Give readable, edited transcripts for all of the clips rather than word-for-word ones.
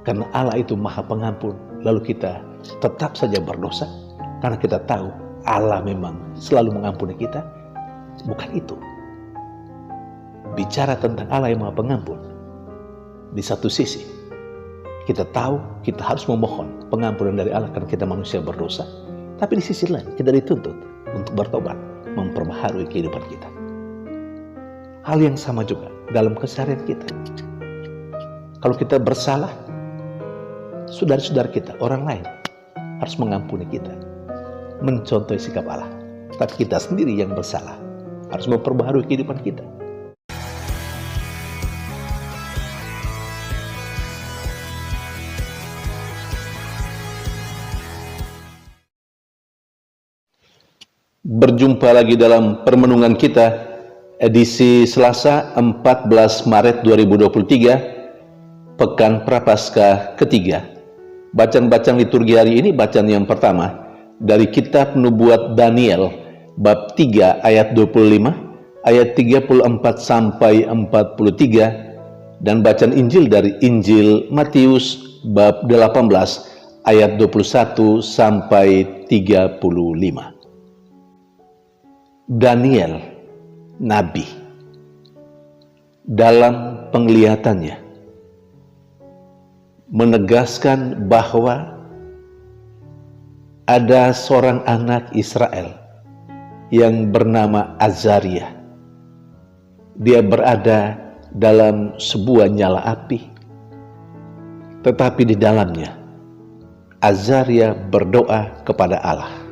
Karena Allah itu Maha Pengampun, lalu kita tetap saja berdosa karena kita tahu Allah memang selalu mengampuni kita. Bukan itu. Bicara tentang Allah yang Maha Pengampun, di satu sisi kita tahu kita harus memohon pengampunan dari Allah karena kita manusia berdosa, tapi di sisi lain kita dituntut untuk bertobat, memperbaharui kehidupan kita. Hal yang sama juga dalam keseharian kita. Kalau kita bersalah, saudara-saudara kita, orang lain harus mengampuni kita, mencontohi sikap Allah. Tapi kita sendiri yang bersalah harus memperbaharui kehidupan kita. Berjumpa lagi dalam permenungan kita edisi Selasa 14 Maret 2023, Pekan Prapaskah ketiga. Bacaan-bacaan liturgi hari ini, bacaan yang pertama dari kitab Nubuat Daniel bab 3 ayat 25, ayat 34 sampai 43, dan bacaan Injil dari Injil Matius bab 18 ayat 21 sampai 35. Daniel, nabi, dalam penglihatannya menegaskan bahwa ada seorang anak Israel yang bernama Azaria. Dia berada dalam sebuah nyala api, tetapi di dalamnya Azaria berdoa kepada Allah.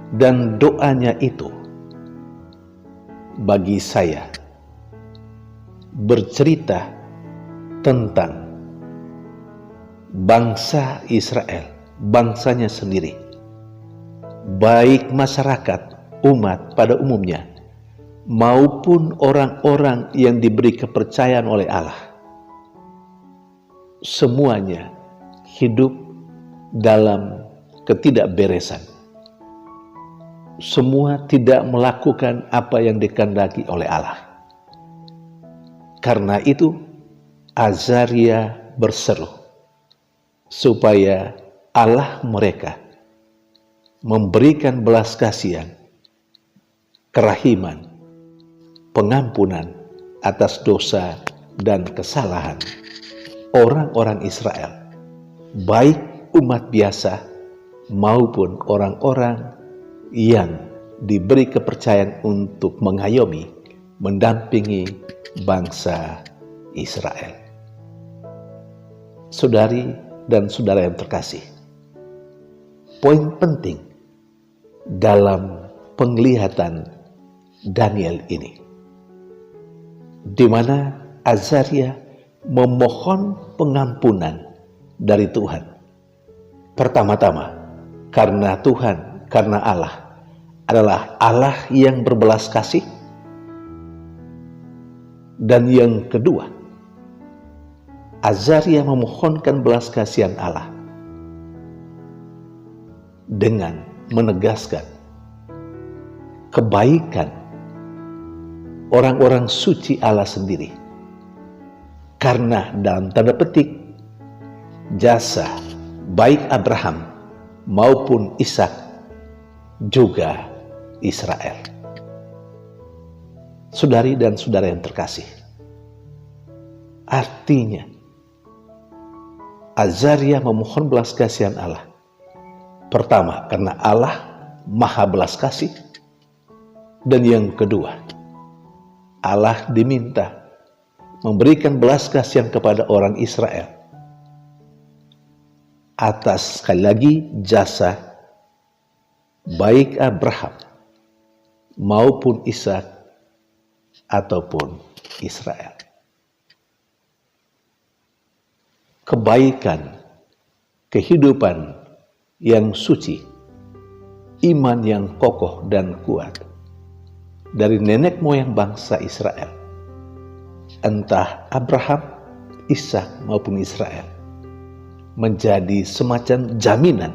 Dan doanya itu bagi saya bercerita tentang bangsa Israel, bangsanya sendiri, baik masyarakat, umat pada umumnya, maupun orang-orang yang diberi kepercayaan oleh Allah. Semuanya hidup dalam ketidakberesan. Semua tidak melakukan apa yang dikehendaki oleh Allah. Karena itu Azaria berseru supaya Allah mereka memberikan belas kasihan, kerahiman, pengampunan atas dosa dan kesalahan orang-orang Israel, baik umat biasa maupun orang-orang yang diberi kepercayaan untuk mengayomi, mendampingi bangsa Israel. Saudari dan saudara yang terkasih, poin penting dalam penglihatan Daniel ini, di mana Azaria memohon pengampunan dari Tuhan. Pertama-tama, karena Tuhan, karena Allah adalah Allah yang berbelas kasih. Dan yang kedua, Azaria memohonkan belas kasihan Allah dengan menegaskan kebaikan orang-orang suci Allah sendiri. Karena dalam tanda petik jasa baik Abraham maupun Ishak juga Israel. Saudari dan saudara yang terkasih, artinya Azaria memohon belas kasihan Allah. Pertama, karena Allah Maha belas kasih. Dan yang kedua, Allah diminta memberikan belas kasihan kepada orang Israel atas, sekali lagi, jasa baik Abraham maupun Ishak ataupun Israel. Kebaikan, kehidupan yang suci, iman yang kokoh dan kuat dari nenek moyang bangsa Israel, entah Abraham, Ishak maupun Israel, menjadi semacam jaminan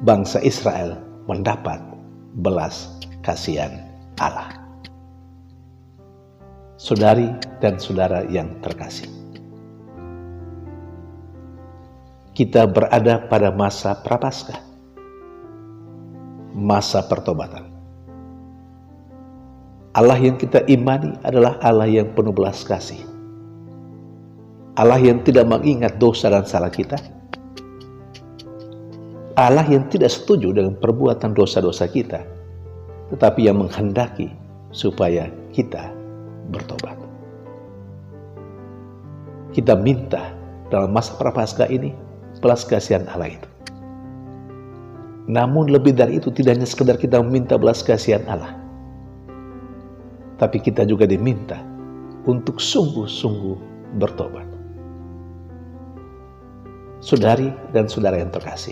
bangsa Israel mendapat belas kasihan Allah. Saudari dan saudara yang terkasih, kita berada pada masa Prapaskah, masa pertobatan. Allah yang kita imani adalah Allah yang penuh belas kasih, Allah yang tidak mengingat dosa dan salah kita, Allah yang tidak setuju dengan perbuatan dosa-dosa kita, tetapi yang menghendaki supaya kita bertobat. Kita minta dalam masa Prapaskah ini belas kasihan Allah itu. Namun lebih dari itu, tidak hanya sekedar kita meminta belas kasihan Allah, tapi kita juga diminta untuk sungguh-sungguh bertobat. Saudari dan saudara yang terkasih,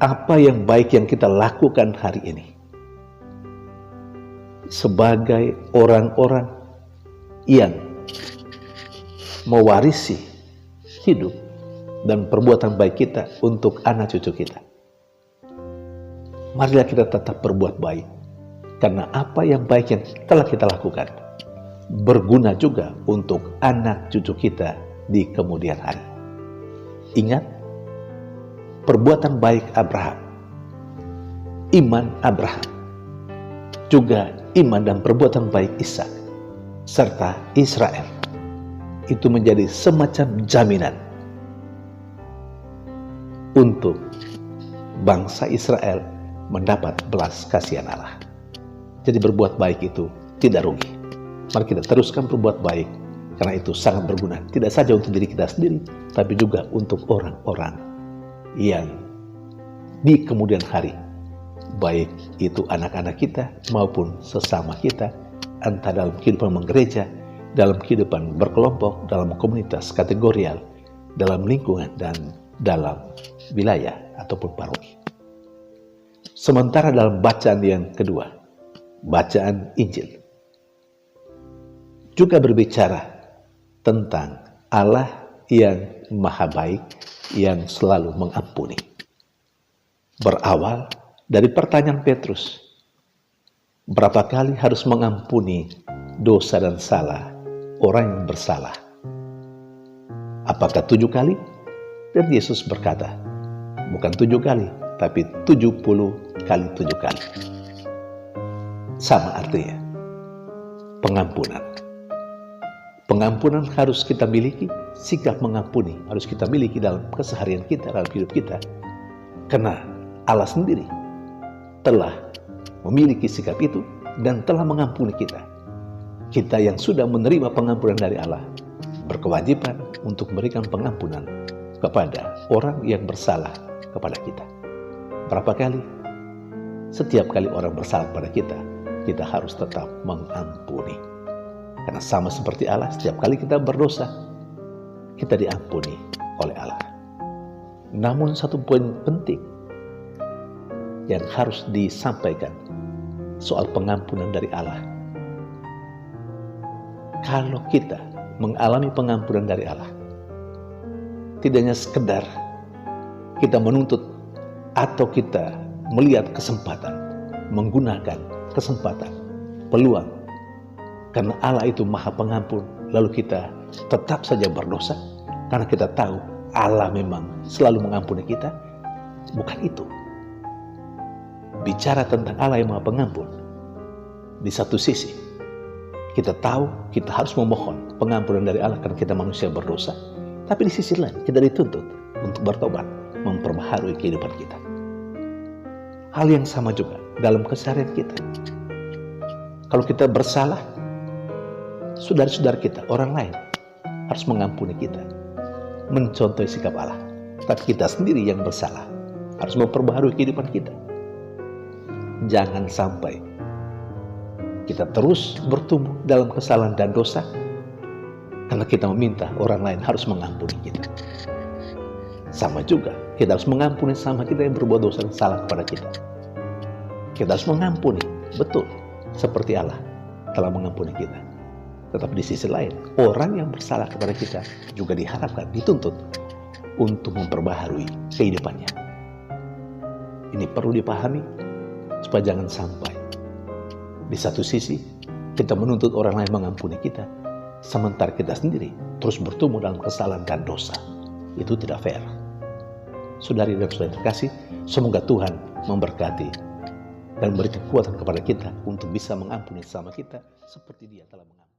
apa yang baik yang kita lakukan hari ini sebagai orang-orang yang mewarisi hidup dan perbuatan baik kita untuk anak cucu kita? Marilah kita tetap berbuat baik, karena apa yang baik yang telah kita lakukan berguna juga untuk anak cucu kita di kemudian hari. Ingat, perbuatan baik Abraham, iman Abraham, juga iman dan perbuatan baik Ishak serta Israel itu menjadi semacam jaminan untuk bangsa Israel mendapat belas kasihan Allah. Jadi berbuat baik itu tidak rugi. Mari kita teruskan berbuat baik, karena itu sangat berguna, tidak saja untuk diri kita sendiri, tapi juga untuk orang-orang yang di kemudian hari, baik itu anak-anak kita maupun sesama kita, entah dalam kehidupan menggereja, dalam kehidupan berkelompok, dalam komunitas kategorial, dalam lingkungan, dan dalam wilayah ataupun paroki. Sementara dalam bacaan yang kedua, bacaan Injil, juga berbicara tentang Allah yang maha baik, yang selalu mengampuni. Berawal dari pertanyaan Petrus, berapa kali harus mengampuni dosa dan salah orang yang bersalah? Apakah 7 kali? Dan Yesus berkata, bukan 7 kali, tapi 70 kali 7 kali. Sama artinya, pengampunan. Pengampunan harus kita miliki, sikap mengampuni harus kita miliki dalam keseharian kita, dalam hidup kita. Karena Allah sendiri telah memiliki sikap itu dan telah mengampuni kita. Kita yang sudah menerima pengampunan dari Allah berkewajiban untuk memberikan pengampunan kepada orang yang bersalah kepada kita. Berapa kali? Setiap kali orang bersalah kepada kita, kita harus tetap mengampuni. Karena sama seperti Allah, setiap kali kita berdosa, kita diampuni oleh Allah. Namun satu poin penting yang harus disampaikan soal pengampunan dari Allah. Kalau kita mengalami pengampunan dari Allah, tidak hanya sekedar kita menuntut atau kita melihat kesempatan, menggunakan kesempatan, peluang, karena Allah itu maha pengampun, lalu kita tetap saja berdosa, karena kita tahu Allah memang selalu mengampuni kita. Bukan itu. Bicara tentang Allah yang maha pengampun, di satu sisi kita tahu kita harus memohon pengampunan dari Allah karena kita manusia berdosa, tapi di sisi lain kita dituntut untuk bertobat, memperbaharui kehidupan kita. Hal yang sama juga dalam keseharian kita. Kalau kita bersalah, saudara-saudara kita, orang lain harus mengampuni kita, mencontohi sikap Allah. Tapi kita sendiri yang bersalah harus memperbaharui kehidupan kita. Jangan sampai kita terus bertumbuh dalam kesalahan dan dosa karena kita meminta orang lain harus mengampuni kita. Sama juga, kita harus mengampuni sama kita yang berbuat dosa dan salah kepada kita. Kita harus mengampuni, betul, seperti Allah telah mengampuni kita. Tetapi di sisi lain, orang yang bersalah kepada kita juga diharapkan, dituntut untuk memperbaharui kehidupannya. Ini perlu dipahami supaya jangan sampai di satu sisi kita menuntut orang lain mengampuni kita, sementara kita sendiri terus bertumbuh dalam kesalahan dan dosa. Itu tidak fair. Saudari dan saudara terkasih, semoga Tuhan memberkati dan beri kekuatan kepada kita untuk bisa mengampuni sesama kita seperti Dia telah mengampuni.